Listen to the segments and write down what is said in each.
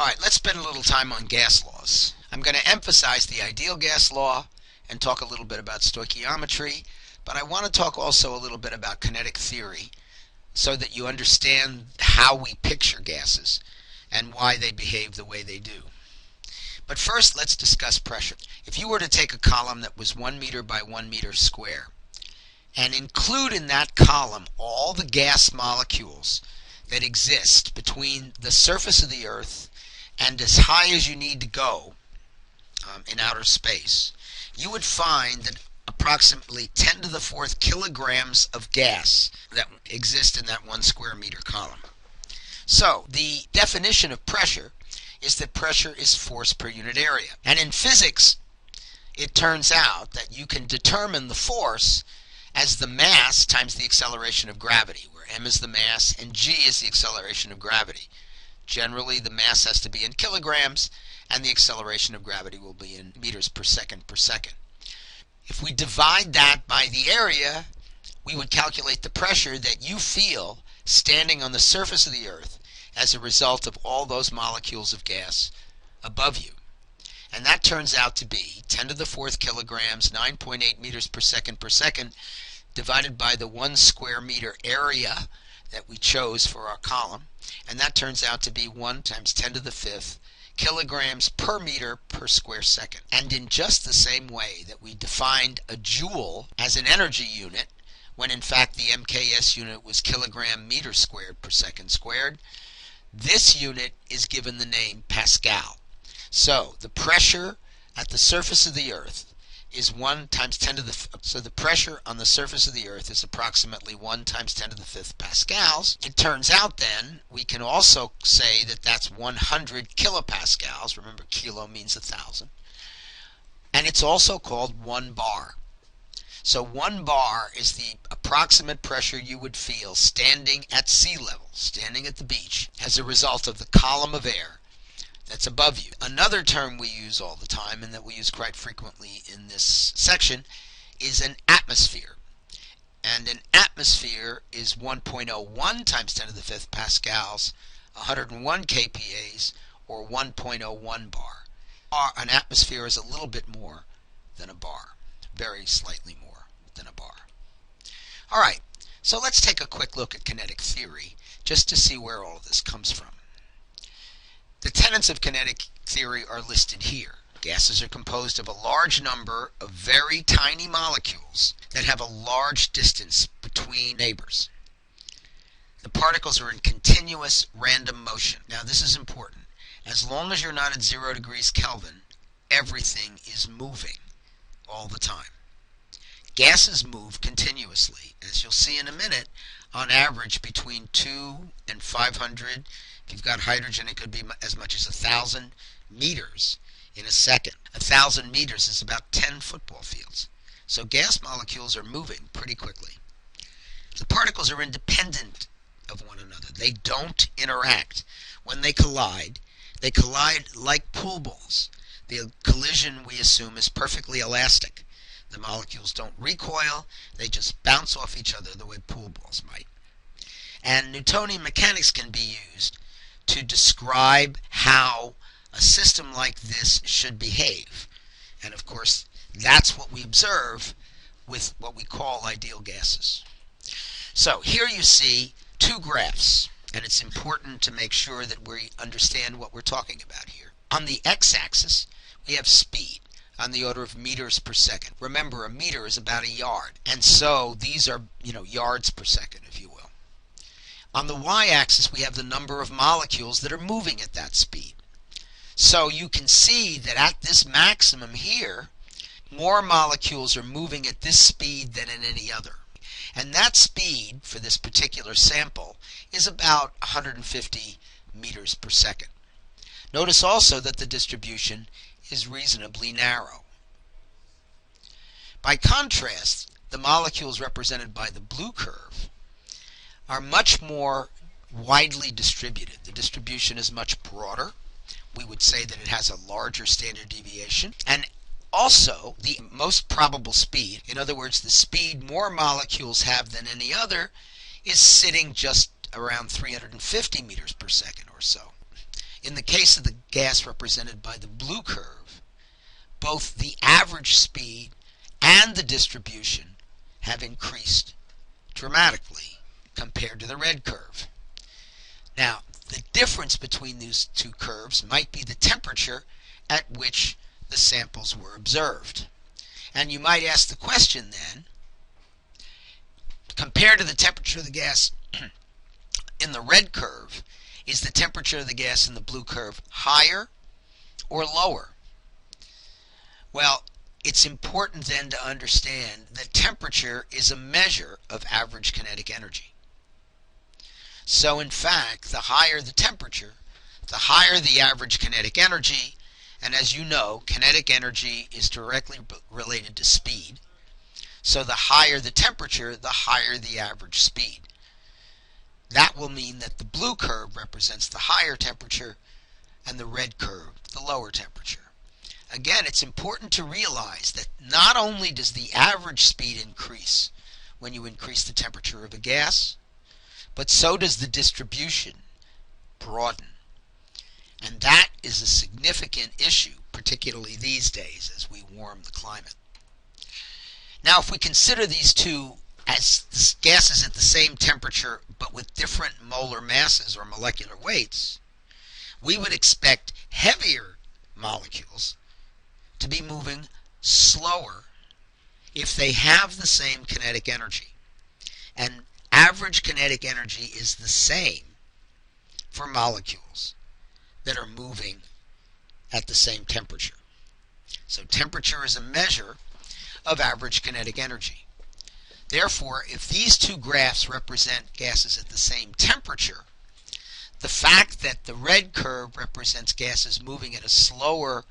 Alright, let's spend a little time on gas laws. I'm going to emphasize the ideal gas law and talk a little bit about stoichiometry, but I want to talk also a little bit about kinetic theory so that you understand how we picture gases and why they behave the way they do. But first, let's discuss pressure. If you were to take a column that was 1 meter by 1 meter square and include in that column all the gas molecules that exist between the surface of the Earth and as high as you need to go in outer space, you would find that approximately 10 to the fourth kilograms of gas that exist in that 1 square meter column. So the definition of pressure is that pressure is force per unit area. And in physics, it turns out that you can determine the force as the mass times the acceleration of gravity, where m is the mass and g is the acceleration of gravity. Generally, the mass has to be in kilograms, and the acceleration of gravity will be in meters per second per second. If we divide that by the area, we would calculate the pressure that you feel standing on the surface of the Earth as a result of all those molecules of gas above you. And that turns out to be 10 to the fourth kilograms, 9.8 meters per second, divided by the 1 square meter area that we chose for our column. And that turns out to be 1 times 10 to the fifth kilograms per meter per square second. And in just the same way that we defined a joule as an energy unit, when in fact the MKS unit was kilogram meter squared per second squared, this unit is given the name Pascal. So the pressure at the surface of the Earth is 1 times 10 to the fifth. So the pressure on the surface of the Earth is approximately 1 times 10 to the fifth pascals. It turns out then we can also say that that's 100 kilopascals. Remember, kilo means 1,000. And it's also called 1 bar. So 1 bar is the approximate pressure you would feel standing at sea level, standing at the beach, as a result of the column of air that's above you. Another term we use all the time, and that we use quite frequently in this section, is an atmosphere. And an atmosphere is 1.01 times 10 to the fifth pascals, 101 kPas, or 1.01 bar. An atmosphere is a little bit more than a bar, very slightly more than a bar. All right, so let's take a quick look at kinetic theory just to see where all of this comes from. The tenets of kinetic theory are listed here. Gases are composed of a large number of very tiny molecules that have a large distance between neighbors. The particles are in continuous random motion. Now this is important. As long as you're not at 0 degrees Kelvin, everything is moving all the time. Gases move continuously, as you'll see in a minute, on average between 2 and 500. If you've got hydrogen, it could be as much as 1,000 meters in a second. 1,000 meters is about 10 football fields. So gas molecules are moving pretty quickly. The particles are independent of one another. They don't interact. When they collide like pool balls. The collision, we assume, is perfectly elastic. The molecules don't recoil. They just bounce off each other the way pool balls might. And Newtonian mechanics can be used to describe how a system like this should behave. And of course, that's what we observe with what we call ideal gases. So here you see two graphs, and it's important to make sure that we understand what we're talking about here. On the x-axis, we have speed on the order of meters per second. Remember, a meter is about a yard, and so these are, yards per second, if you will. On the y-axis, we have the number of molecules that are moving at that speed. So you can see that at this maximum here, more molecules are moving at this speed than in any other. And that speed for this particular sample is about 150 meters per second. Notice also that the distribution is reasonably narrow. By contrast, the molecules represented by the blue curve are much more widely distributed. The distribution is much broader. We would say that it has a larger standard deviation. And also, the most probable speed, in other words, the speed more molecules have than any other, is sitting just around 350 meters per second or so. In the case of the gas represented by the blue curve, both the average speed and the distribution have increased dramatically compared to the red curve. Now, the difference between these two curves might be the temperature at which the samples were observed. And you might ask the question then, compared to the temperature of the gas in the red curve, is the temperature of the gas in the blue curve higher or lower? Well, it's important then to understand that temperature is a measure of average kinetic energy. So in fact, the higher the temperature, the higher the average kinetic energy, and as you know, kinetic energy is directly related to speed. So the higher the temperature, the higher the average speed. That will mean that the blue curve represents the higher temperature and the red curve the lower temperature. Again, it's important to realize that not only does the average speed increase when you increase the temperature of a gas, but so does the distribution broaden. And that is a significant issue, particularly these days as we warm the climate. Now, if we consider these two as gases at the same temperature but with different molar masses or molecular weights, we would expect heavier molecules to be moving slower if they have the same kinetic energy. And average kinetic energy is the same for molecules that are moving at the same temperature. So temperature is a measure of average kinetic energy. Therefore, if these two graphs represent gases at the same temperature, the fact that the red curve represents gases moving at a slower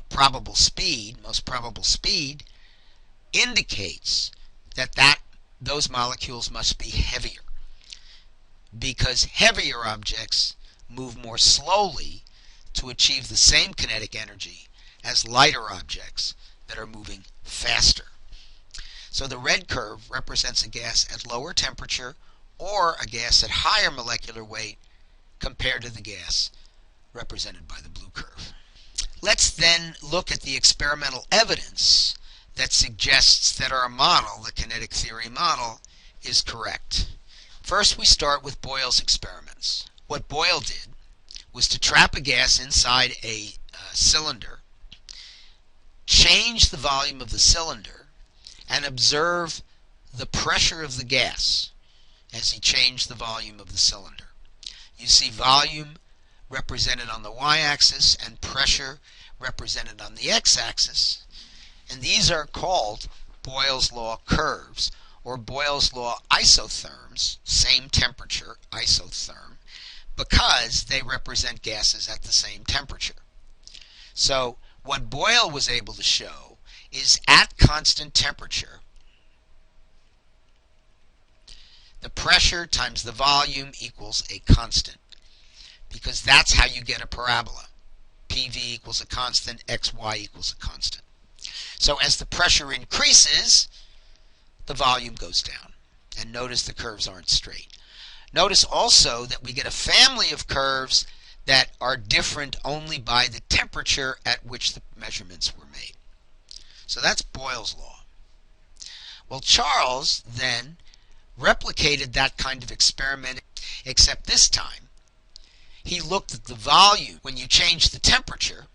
probable speed, most probable speed, indicates that those molecules must be heavier, because heavier objects move more slowly to achieve the same kinetic energy as lighter objects that are moving faster. So the red curve represents a gas at lower temperature or a gas at higher molecular weight compared to the gas represented by the blue curve. Let's then look at the experimental evidence that suggests that our model, the kinetic theory model, is correct. First, we start with Boyle's experiments. What Boyle did was to trap a gas inside a cylinder, change the volume of the cylinder, and observe the pressure of the gas as he changed the volume of the cylinder. You see volume represented on the y-axis and pressure represented on the x-axis. And these are called Boyle's law curves, or Boyle's law isotherms, same temperature, isotherm, because they represent gases at the same temperature. So what Boyle was able to show is at constant temperature, the pressure times the volume equals a constant, because that's how you get a parabola. PV equals a constant, XY equals a constant. So as the pressure increases, the volume goes down. And notice the curves aren't straight. Notice also that we get a family of curves that are different only by the temperature at which the measurements were made. So that's Boyle's law. Well, Charles then replicated that kind of experiment, except this time he looked at the volume when you change the temperature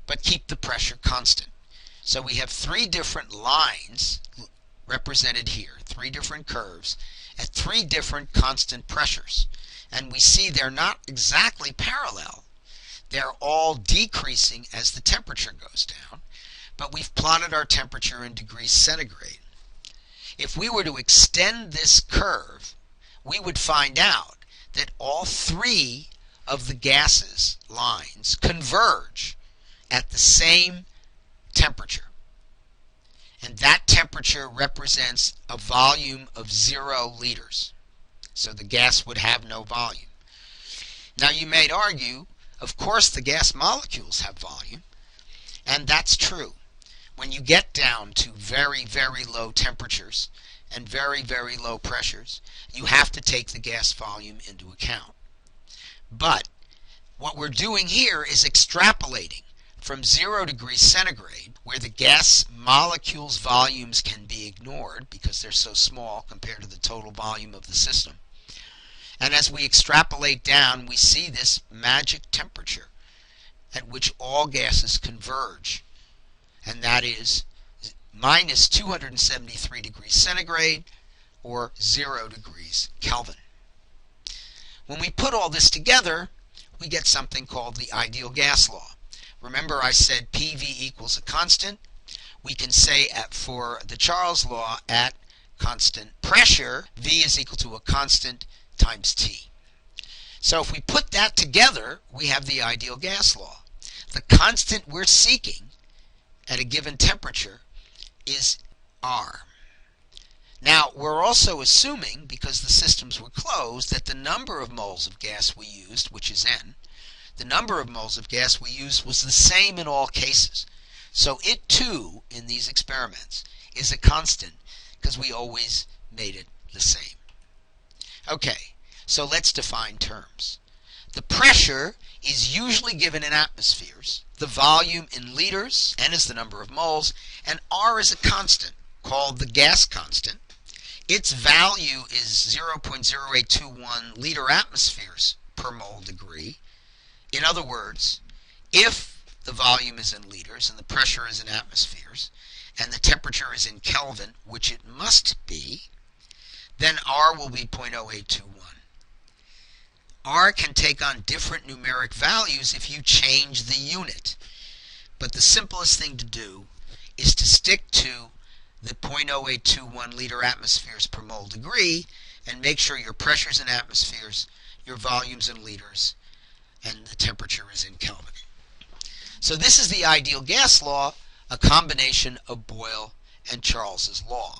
but keep the pressure constant. So we have three different lines represented here, three different curves at three different constant pressures. And we see they're not exactly parallel. They're all decreasing as the temperature goes down, but we've plotted our temperature in degrees centigrade. If we were to extend this curve, we would find out that all three of the gases lines converge at the same temperature. And that temperature represents a volume of 0 liters. So the gas would have no volume. Now you may argue, of course the gas molecules have volume, and that's true. When you get down to very, very low temperatures and very, very low pressures, you have to take the gas volume into account. But What we're doing here is extrapolating from 0 degrees centigrade, where the gas molecules' volumes can be ignored because they're so small compared to the total volume of the system. And as we extrapolate down, we see this magic temperature at which all gases converge, and that is minus 273 degrees centigrade, or 0 degrees Kelvin. When we put all this together, we get something called the ideal gas law. Remember I said PV equals a constant? We can say for the Charles law, at constant pressure, V is equal to a constant times T. So if we put that together, we have the ideal gas law. The constant we're seeking at a given temperature is R. Now, we're also assuming, because the systems were closed, that the number of moles of gas we used, which is N, the number of moles of gas we used was the same in all cases. So it too, in these experiments, is a constant because we always made it the same. Okay, so let's define terms. The pressure is usually given in atmospheres, the volume in liters, N is the number of moles, and R is a constant called the gas constant. Its value is 0.0821 liter atmospheres per mole degree. In other words, if the volume is in liters and the pressure is in atmospheres and the temperature is in Kelvin, which it must be, then R will be 0.0821. R can take on different numeric values if you change the unit. But the simplest thing to do is to stick to the 0.0821 liter atmospheres per mole degree and make sure your pressure's in atmospheres, your volume's in liters, and the temperature is in Kelvin. So this is the ideal gas law, a combination of Boyle and Charles's law.